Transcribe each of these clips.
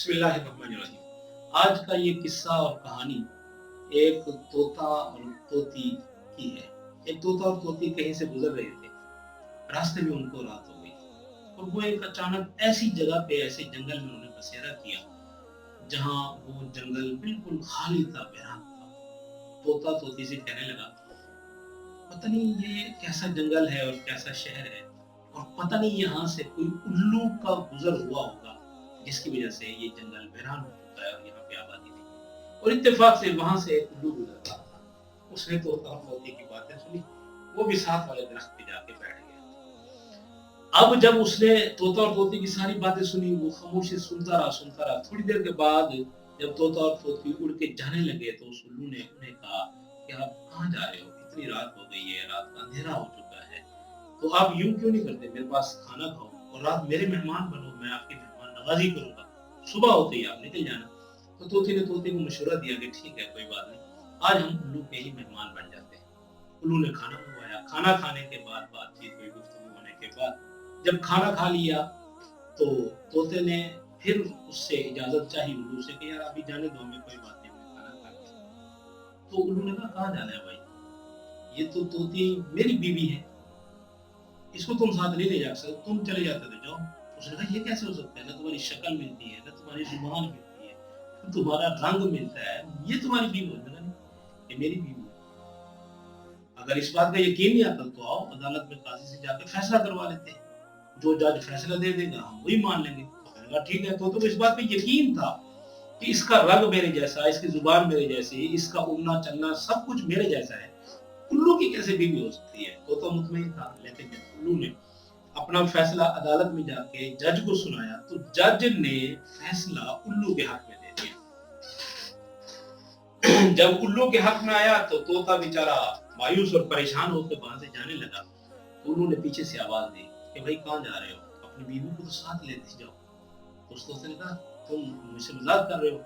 बिस्मिल्लाहिर्रहमानिर्रहीम। आज का ये किस्सा और कहानी एक तोता और तोती की है। एक तोता और तोती कहीं से गुजर रहे थे। रास्ते में उनको रात हो गई और वो एक अचानक ऐसी जगह पे, ऐसे जंगल में उन्हें बसेरा किया जहाँ वो जंगल बिल्कुल खाली था, वीरान था। तोता तोती से कहने लगा, पता नहीं ये कैसा जंगल है और कैसा शहर है, और पता नहीं यहाँ से कोई उल्लू का गुजर हुआ होगा जिसकी वजह से ये जंगल वीरान हो चुका है और यहाँ पे आबादी नहीं। और इत्तेफाक से वहां से एक उल्लू गुजर रहा था। उसने तोता और तोते की बातें सुनी। वो भी साथ वाले दरख्त पे जाके बैठ गया। अब जब उसने तोता और तोते की सारी बातें सुनी, वो खामोशी से सुनता रहा। थोड़ी देर के बाद जब तोता और तोती उड़ के जाने लगे तो उस उल्लू ने उन्हें कहा कि आप कहाँ जा रहे हो, इतनी रात हो गई है, रात का अंधेरा हो चुका है, तो आप यूं क्यों नहीं करते, मेरे पास खाना खाओ और रात मेरे मेहमान बनो, मैं आपकी मेहमान नवाजी करूंगा, सुबह होते ही आप निकल जाना। तो तोते ने तोते को मशवरा दिया कि ठीक है, कोई बात नहीं, आज हम उल्लू के ही मेहमान बन जाते हैं। उल्लू ने खाना मंगवाया। खाना खाने के बाद बातचीत हुई, गुफ्तगू होने के बाद जब खाना खा लिया तो तोते ने फिर उससे इजाजत चाही उल्लू से कि यार अभी जाने दो हमें, कोई बात नहीं, हमने खाना खा लिया। तो उल्लू ने कहा, कहाँ जाना है भाई, ये तो तोती मेरी बीवी है, इसको तुम साथ नहीं ले जा सकते, तुम चले जाते तो जाओ। उसने कहा, ये कैसे हो सकता है, ना तुम्हारी शक्ल मिलती है, ना तुम्हारी जुबान मिलती है, ना तुम्हारा रंग मिलता है, ये तुम्हारी बीवी हो? मैंने कहा, ये मेरी बीवी है। अगर इस बात का यकीन नहीं आता तो आओ अदालत में काजी से जाकर फैसला करवा लेते हैं, जो जज फैसला दे देगा हम वही मान लेंगे। तो मैंने कहा, ठीक है। तो इस बात पे यकीन था कि इसका रंग मेरे जैसा, इसकी जुबान मेरे जैसी, इसका उड़ना चलना सब कुछ मेरे जैसा है, उल्लू की कैसे बीवी हो सकती है? तो मुतमईन था। लेकिन जब उल्लू ने अपना फैसला अदालत में जाके जज को सुनाया तो जज ने फैसला उल्लू के हक में दे दिया। जब उल्लू के हक में आया तो तोता बेचारा मायूस और परेशान होकर वहां से जाने लगा। तो उल्लू ने पीछे से आवाज दी कि भाई कहाँ जा रहे हो, अपनी बीवी को तो साथ लेते जाओ। तो उस तोते ने कहा, तुम मुझसे मजाक कर रहे हो,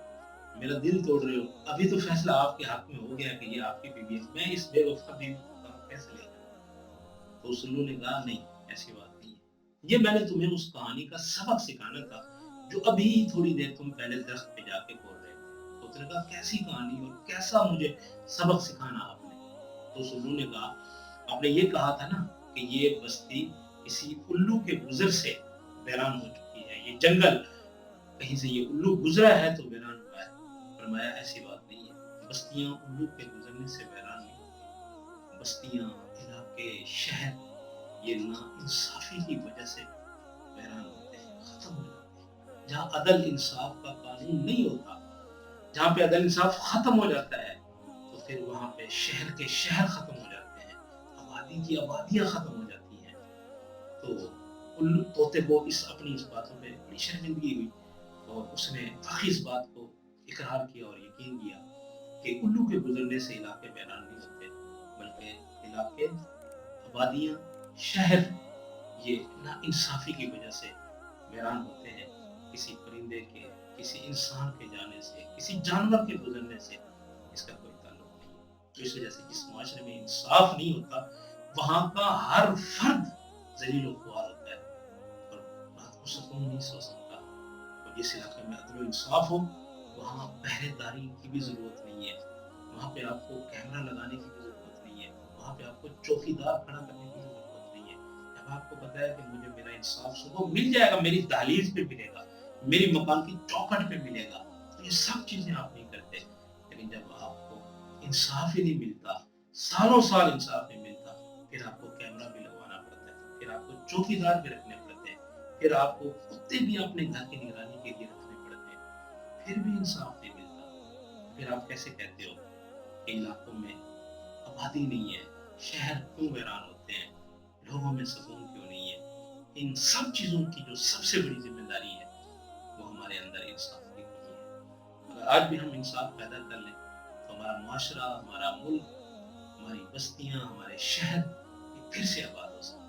मेरा दिल तोड़ रहे हो, अभी तो फैसला आपके हक में हो गया कि ये आपकी बीवी है, मैं इस बेवफा बीवी को कैसे ले जाऊं? तो उस उल्लू ने कहा, नहीं, ऐसी बात नहीं है, ये मैंने तुम्हें उस कहानी का सबक सिखाना था जो अभी थोड़ी देर तुम पहले दरख्त पे जाके बोल रहे थे। तो उसने कहा, कैसी कहानी और कैसा मुझे सबक सिखाना आपने? तो उस उल्लू ने कहा, आपने ये कहा था ना कि ये बस्ती किसी उल्लू के गुजर से वीरान हो चुकी है, ये जंगल कहीं से ये उल्लू गुजरा है तो वीरान हुआ है। फरमाया, ऐसी बात नहीं है, बस्तियां उल्लू के गुजरने से वीरान नहीं होती। बस्तियां, इलाके, शहर ये ना इंसाफी की वजह से वीरान होते हैं, खत्म हो जाते हैं। जहाँ अदल इंसाफ का कानून नहीं होता, जहाँ पे अदल इंसाफ खत्म हो जाता है, तो फिर वहां पे शहर के शहर खत्म हो जाते हैं, आबादी की आबादियां खत्म हो जाती हैं। तो उल्लू तोते को इस बातों पे बड़ी शर्मिंदगी हुई और उसने वाकई इस बात को इकरार किया और यकीन किया कि उल्लू के गुजरने से इलाके वीरान नहीं होते, बल्कि इलाके, आबादियां, शहर ये नाइंसाफी की वजह से वीरान होते हैं। किसी परिंदे के, किसी इंसान के जाने से, किसी जानवर के गुजरने से इसका कोई ताल्लुक नहीं। तो इस वजह से जिस माशरे में इंसाफ नहीं होता, वहां का हर फर्द जलील खुआर होता है और रात को सुकून नहीं सो सकता। और जिस इलाके में अदल इंसाफ हो, वहाँ पहरेदारी की भी जरूरत नहीं है, वहाँ पे आपको कैमरा लगाने की भी जरूरत नहीं है, वहाँ पे आपको चौकीदार खड़ा करने की भी जरूरत नहीं है। जब आपको पता है कि मुझे मेरा इंसाफ सुबह मिल जाएगा, मेरी दहलीज पे मिलेगा, मेरी मकान की चौखट पे मिलेगा, तो ये सब चीजें आप नहीं करते। लेकिन जब आपको इंसाफ ही नहीं मिलता, सालों साल इंसाफ नहीं मिलता, फिर आपको कैमरा भी लगवाना पड़ता है, फिर आपको चौकीदार भी रखने पड़ते हैं, फिर आपको कुत्ते भी अपने घर की निगरानी के लिए रखने पड़ते हैं, फिर भी इंसाफ नहीं मिलता। फिर आप कैसे कहते हो कि इलाकों में आबादी नहीं है, शहर क्यों वीरान होते हैं, लोगों में सुकून क्यों नहीं है? इन सब चीजों की जो सबसे बड़ी जिम्मेदारी है वो हमारे अंदर इंसाफ की कमी है। अगर आज भी हम इंसाफ पैदा कर लें तो हमारा माशरा, हमारा मुल्क, हमारी बस्तियां, हमारे शहर ये फिर से आबाद हो सकते हैं।